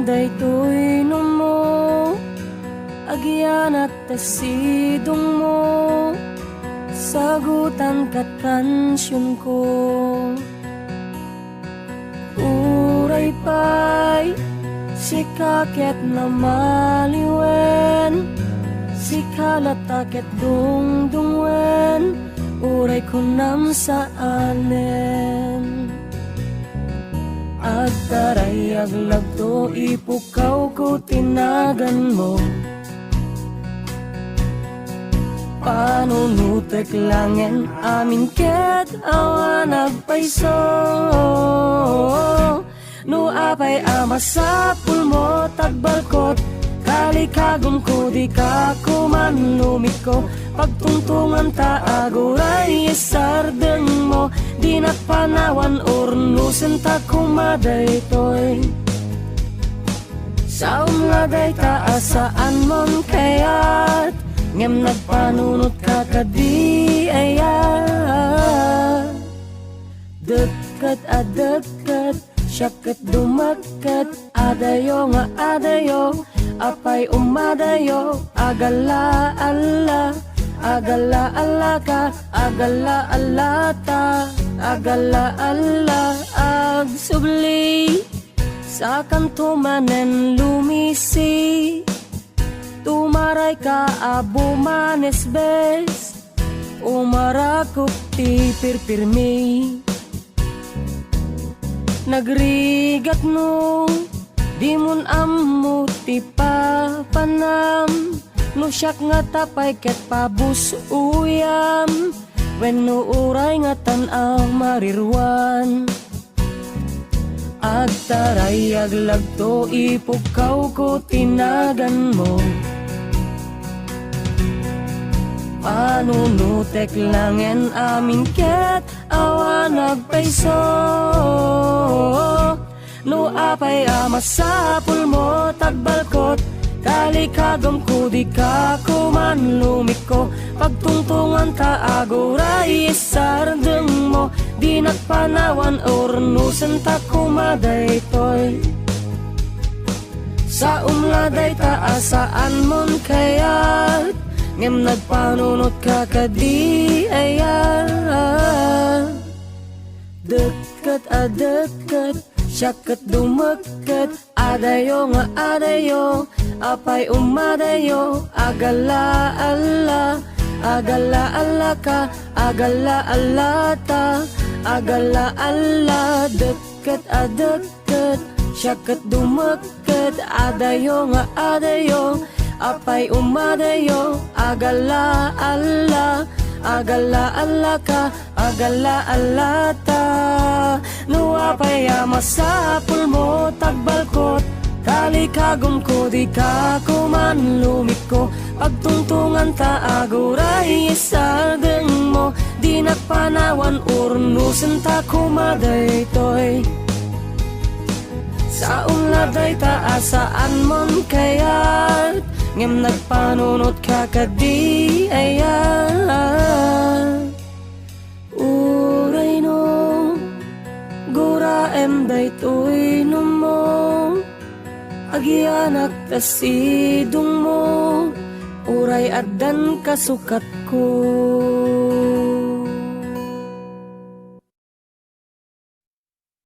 daytoy no mo, agyan at tasidong mo, sagutan kat kansyon ko. Uray pa'y sikaket na maliwen, sikalataket dungdungwen, uray ko nam sa anen. At taray aglagto ipukaw ko tinagan mo, panunutek langen amin ket awa nagpaiso. No apay amasapul mo tagbalkot, kalikagom ko di ka kumanumit ko, pagtungtungan ta aguray isardeng mo, di napanawan ornusen ta kumadaytoy. Saum nga day taasaan mon kayat, ngem nagpanunot ka kadi ayat. Dekat dekat, syaket dumakat, adayo nga adayo, apay umadayo, agala alla, agala alla ka, agala alla ta, agala alla agsubli, sa kanto manen lumisi, tumaray ka abo manes bes, umarakop ti pirpirmi. Nagrigat no, di mun ammo ti papanam, no syak nga tapay ket pabus uyam, when no uray nga tanaw marirwan. At taray aglagto ipukaw ko tinagan mo, panunutek langen amin ket awa nagpaiso. No apay amasapul mo tagbalkot, kalikagom ko di ka kumanlumit ko, pagtungtungan ta aguray isardeng mo, di nagpanawan ornusen ta kumadaytoy. Sa umladay taasaan mon kayat, ngem nagpanunot ka kadi ayat. Dekat dekat, syaket dumaket, adayo nga adayo, apay umadayo, agala alla, agala alla ka, agala alla ta, agala alla. Dekat dekat, syaket dumaket, adayo nga adayo, apay umadayo, agala alla, agala alla ka, agala alla ta. No apay amasapul mo tagbalkot, kalikagom ko di ka kumanlumit ko, pagtungtungan ta aguray isardeng mo, di nagpanawan urnusen ta kumadaytoy. Sa umladay taasaan mon kayat, ngem nagpanunot ka kadi ayat. Uray no, guraem daytoy no mo, agyanak tasidong mo, uray addan kasukat ko.